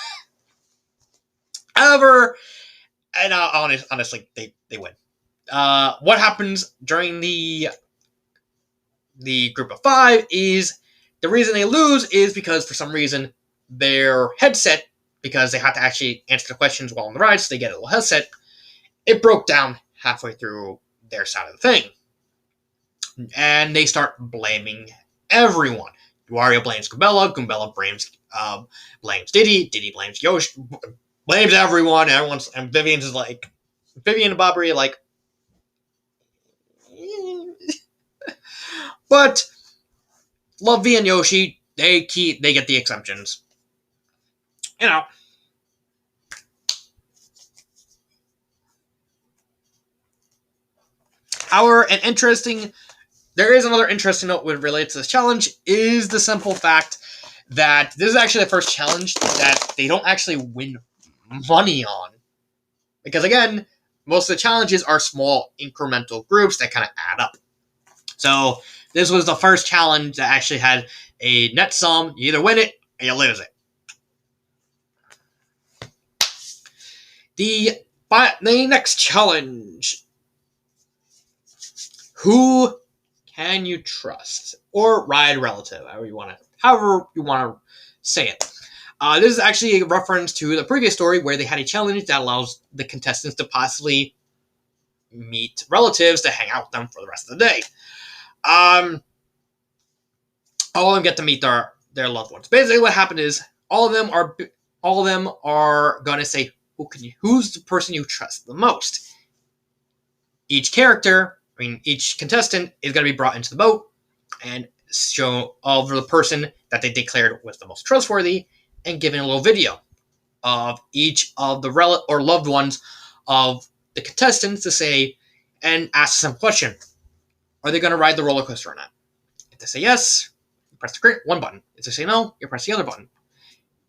However, and honestly, they win. What happens during the group of 5 is the reason they lose is because for some reason their headset, because they have to actually answer the questions while on the ride, so they get a little headset, it broke down halfway through their side of the thing. And they start blaming everyone. Wario blames Goombella blames Diddy, Diddy blames Yoshi, blames everyone, and Vivian's is like, Vivian and Bobbery are like, but Lovey and Yoshi, they get the exemptions. You know. However, there is another interesting note related to this challenge, is the simple fact that this is actually the first challenge that they don't actually win money on. Because again, most of the challenges are small incremental groups that kind of add up. So this was the first challenge that actually had a net sum. You either win it or you lose it. The next challenge. Who can you trust? Or ride relative, however you want to say it. This is actually a reference to the previous story where they had a challenge that allows the contestants to possibly meet relatives to hang out with them for the rest of the day. All of them get to meet their loved ones. Basically, what happened is all of them are gonna say, who's the person you trust the most? Each contestant is gonna be brought into the boat and show over the person that they declared was the most trustworthy, and given a little video of each of the loved ones of the contestants to say and ask some question: are they going to ride the roller coaster or not? If they say yes, you press the one button. If they say no, you press the other button.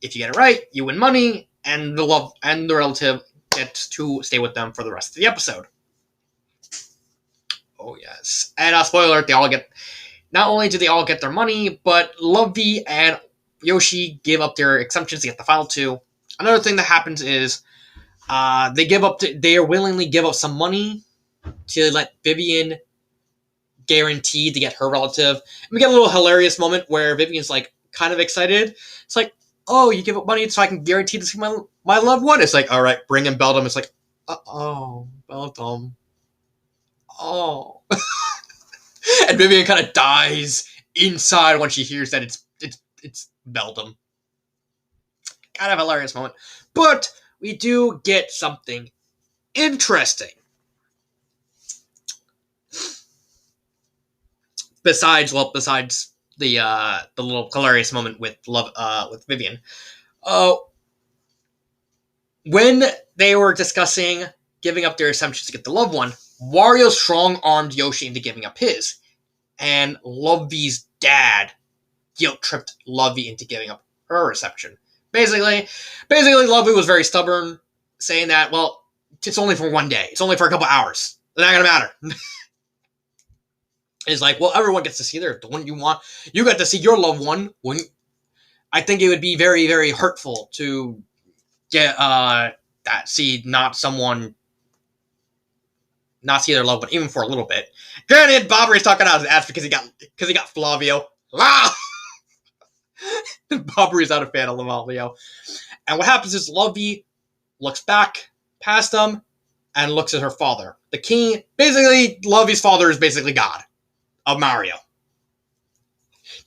If you get it right, you win money, and the relative gets to stay with them for the rest of the episode. Oh yes, and spoiler alert: not only do they all get their money, but Lovey and Yoshi give up their exemptions to get the final 2. Another thing that happens is they willingly give up some money to let Vivian guaranteed to get her relative. And we get a little hilarious moment where Vivian's like kind of excited. It's like, oh, you give up money so I can guarantee to see my loved one. It's like, all right, bring in Beldam. It's like, oh, Beldam. Oh. And Vivian kind of dies inside when she hears that it's Beldam. Kind of a hilarious moment. But we do get something interesting. Besides the little hilarious moment with Vivian. When they were discussing giving up their assumptions to get the loved one, Wario strong-armed Yoshi into giving up his. And Lovey's dad guilt-tripped Lovey into giving up her reception. Basically, Lovey was very stubborn, saying that, well, it's only for one day. It's only for a couple hours. It's not going to matter. It's like, well, everyone gets to see the one you want. You got to see your loved one. I think it would be very, very hurtful to get see their loved one even for a little bit. Granted, Bobbery's talking out his ass because he got Flavio. Ah! Bobbery's not a fan of Flavio. And what happens is Lovey looks back past them and looks at her father. The king, basically, Lovey's father is basically God of Mario.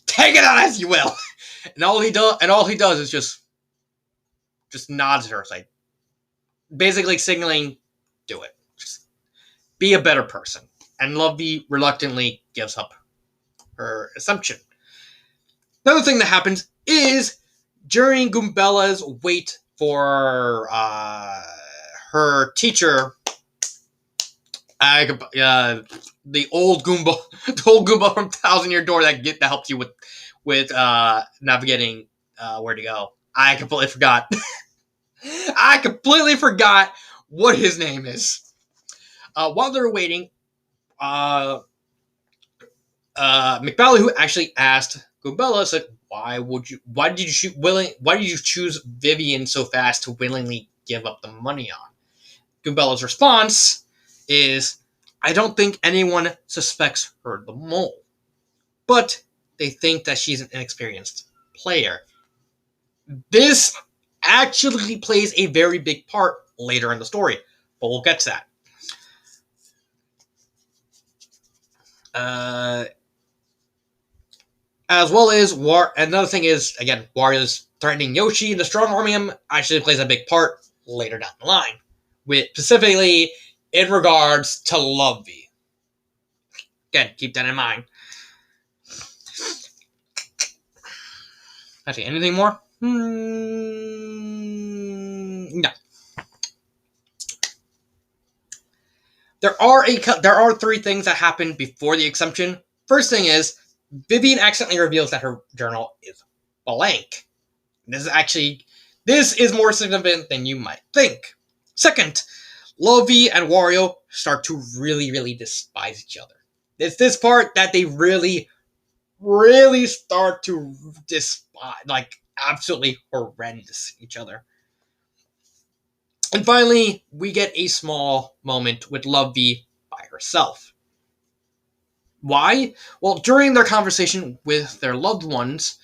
Take it on as you will. And all he does is just nods at her, like basically signaling, do it. Just be a better person. And Lovey reluctantly gives up her assumption. Another thing that happens is during Goombella's wait for her teacher, the old Goomba from Thousand Year Door that helps you with navigating where to go. I completely forgot. I completely forgot what his name is. While they're waiting, McBally, who actually asked Goombella, said, why did you choose Vivian so fast to willingly give up the money on? Goombella's response is, I don't think anyone suspects her the mole, but they think that she's an inexperienced player. This actually plays a very big part later in the story, but we'll get to that. As well as another thing is, again, Wario's threatening Yoshi and the strong arming him actually plays a big part later down the line, with specifically in regards to Lovey. Again, keep that in mind. Actually, anything more? No. There are three things that happen before the assumption. First thing is, Vivian accidentally reveals that her journal is blank. This is more significant than you might think. Second, Lovey and Wario start to really, really despise each other. It's this part that they really, really start to despise, like absolutely horrendous each other. And finally, we get a small moment with Lovey by herself. Why? Well, during their conversation with their loved ones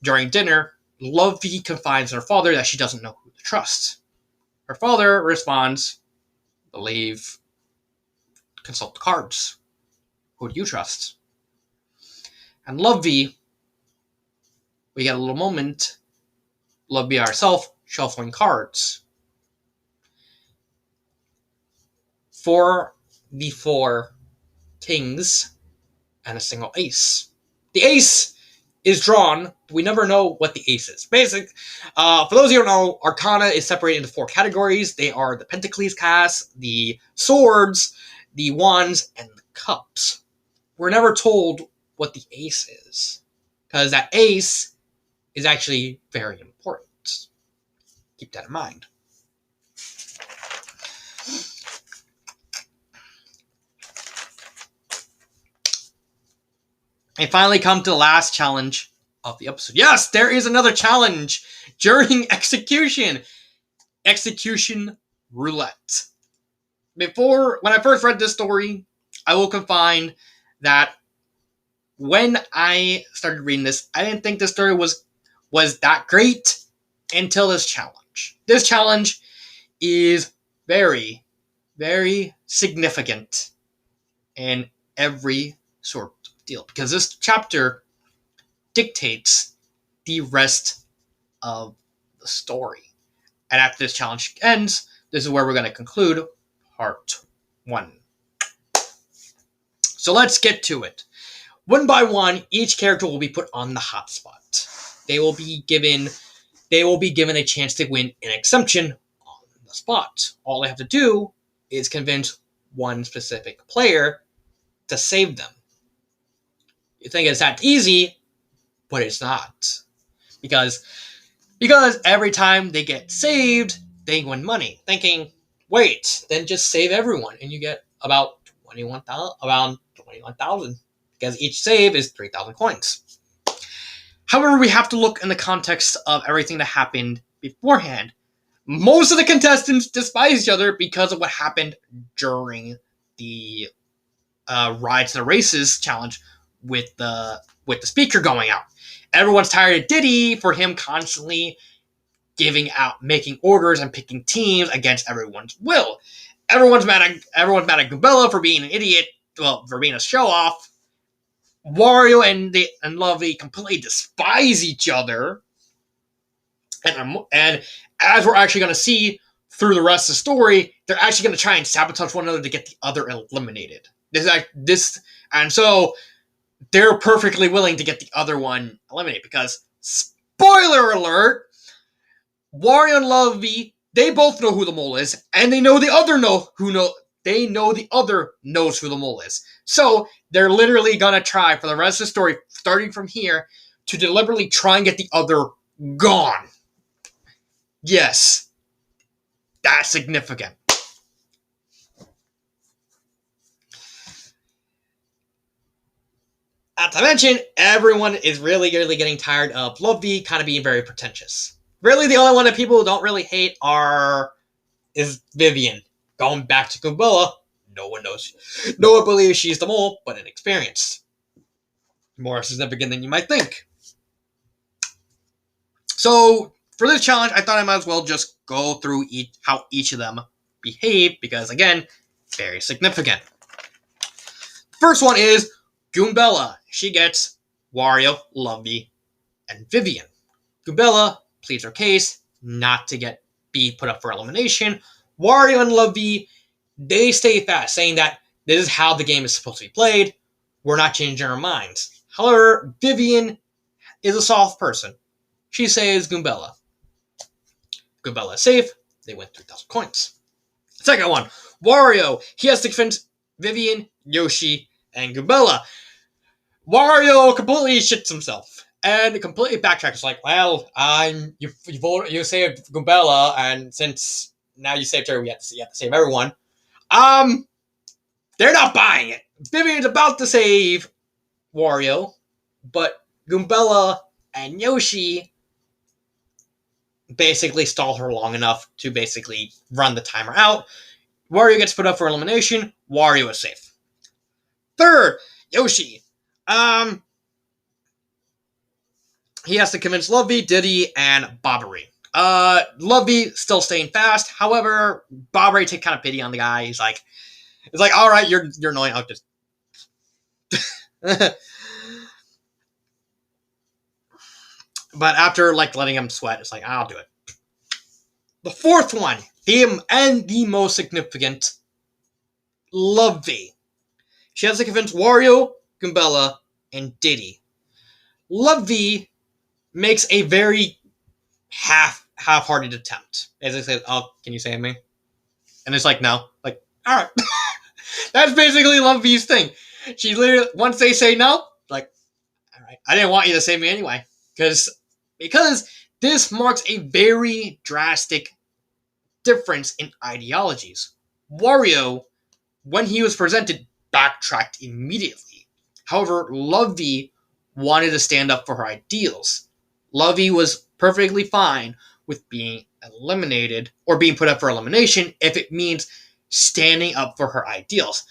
during dinner, Lovey confides in her father that she doesn't know who to trust. Her father responds, believe, consult the cards. Who do you trust? And Lovey, we get a little moment, Lovey herself shuffling cards. For the 4 kings and a single ace. The ace is drawn, but we never know what the ace is. For those of you who don't know, Arcana is separated into 4 categories. They are the Pentacles cast, the swords, the wands, and the cups. We're never told what the ace is, because that ace is actually very important. Keep that in mind. And finally come to the last challenge of the episode. Yes, there is another challenge during execution. Execution roulette. When I first read this story, I will confine that when I started reading this, I didn't think this story was that great. until this challenge. This challenge is very, very significant in every sort of deal, because this chapter dictates the rest of the story. And after this challenge ends, this is where we're going to conclude part 1. So let's get to it. One by one, each character will be put on the hot spot. They will be given a chance to win an exemption on the spot. All they have to do is convince one specific player to save them. You think it's that easy, but it's not. Because every time they get saved, they win money. Thinking, wait, then just save everyone, and you get about 21,000. Because each save is 3,000 coins. However, we have to look in the context of everything that happened beforehand. Most of the contestants despise each other because of what happened during the Ride to the Races challenge with the speaker going out. Everyone's tired of Diddy for him constantly making orders and picking teams against everyone's will. Everyone's mad at Gabella for being an idiot, for being a show-off. Wario and Lovey completely despise each other. And as we're actually going to see through the rest of the story, they're actually going to try and sabotage one another to get the other eliminated. And so they're perfectly willing to get the other one eliminated because, spoiler alert, Wario and Lovey, they both know who the mole is, and they know the other knows who the mole is. So they're literally gonna try for the rest of the story, starting from here, to deliberately try and get the other gone. Yes, that's significant. Not to mention, everyone is really, really getting tired of Lovey kind of being very pretentious. Really, the only one that people don't really hate is Vivian. Going back to Gabella, no one believes she's the mole, but inexperienced. More significant than you might think. So, for this challenge, I thought I might as well just go through how each of them behave, because, again, very significant. First one is Goombella. She gets Wario, Lovey, and Vivian. Goombella pleads her case not to be put up for elimination. Wario and Lovey, they stay fast, saying that this is how the game is supposed to be played. We're not changing our minds. However, Vivian is a soft person. She saves Goombella. Goombella is safe. They win 3,000 coins. Second one, Wario. He has to convince Vivian, Yoshi, and Goombella. Wario completely shits himself and completely backtracks. It's like, well, you saved Goombella, and since now you saved her, you have to save everyone. They're not buying it. Vivian's about to save Wario, but Goombella and Yoshi basically stall her long enough to basically run the timer out. Wario gets put up for elimination. Wario is safe. Third, Yoshi. He has to convince Lovey, Diddy, and Bobbery. Lovey still staying fast. However, Bobbery takes kind of pity on the guy. He's like, all right, you're annoying. I'll just. But after letting him sweat, it's like, I'll do it. The fourth one, the most significant, Lovey. She has to convince Wario, Goombella, and Diddy. Lovey makes a very half-hearted attempt. As I say, oh, can you save me? And it's like, no. Like, alright. That's basically Lovey's thing. She literally, once they say no, like, alright, I didn't want you to save me anyway. Because this marks a very drastic difference in ideologies. Wario, when he was presented, backtracked immediately. However, Lovey wanted to stand up for her ideals. Lovey was perfectly fine with being eliminated or being put up for elimination if it means standing up for her ideals.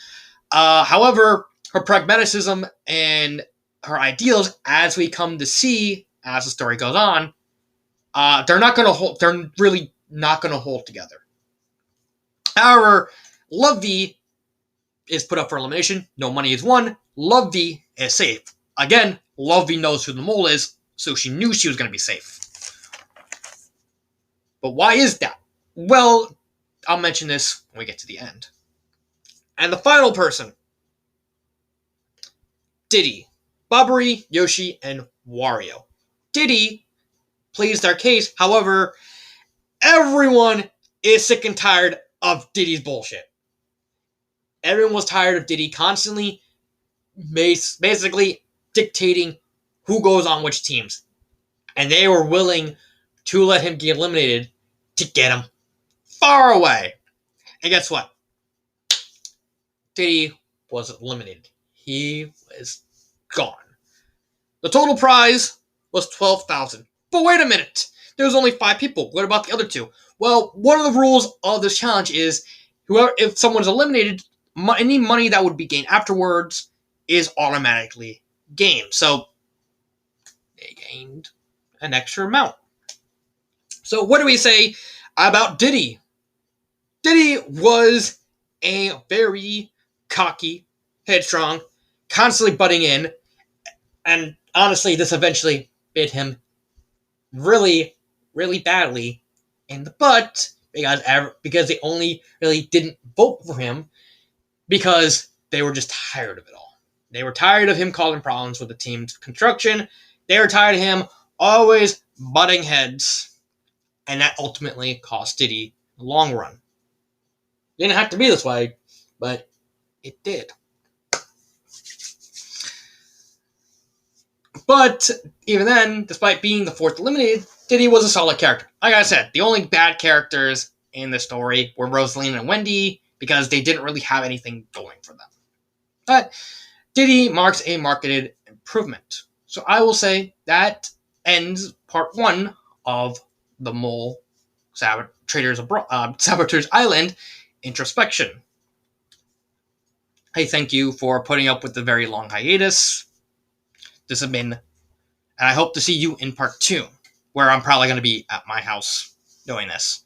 However, her pragmatism and her ideals, as we come to see as the story goes on, They're not going to hold. They're really not going to hold together. However, Love V is put up for elimination. No money is won. Love V is safe. Again, Love V knows who the mole is, so she knew she was going to be safe. But why is that? Well, I'll mention this when we get to the end. And the final person, Diddy, Babari, Yoshi, and Wario. Diddy plays their case. However, everyone is sick and tired of Diddy's bullshit. Everyone was tired of Diddy constantly basically dictating who goes on which teams. And they were willing to let him get eliminated to get him far away. And guess what? Diddy was eliminated. He was gone. The total prize was $12,000. But wait a minute. There was only 5 people. What about the other 2? Well, one of the rules of this challenge is if someone is eliminated, any money that would be gained afterwards is automatically gained. So they gained an extra amount. So what do we say about Diddy? Diddy was a very cocky, headstrong, constantly butting in, and honestly, this eventually bit him really, really badly in the butt because they only really didn't vote for him because they were just tired of it all. They were tired of him causing problems with the team's construction. They were tired of him always butting heads, and that ultimately cost Diddy the long run. It didn't have to be this way, but it did. But even then, despite being the 4th eliminated, Diddy was a solid character. Like I said, the only bad characters in the story were Rosalina and Wendy because they didn't really have anything going for them. But Diddy marks a marketed improvement. So I will say that ends part 1 of the Mole Saboteur's Island Introspection. I thank you for putting up with the very long hiatus. This has been, and I hope to see you in part 2, where I'm probably going to be at my house doing this.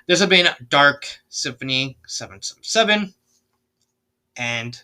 This has been Dark Symphony 777, and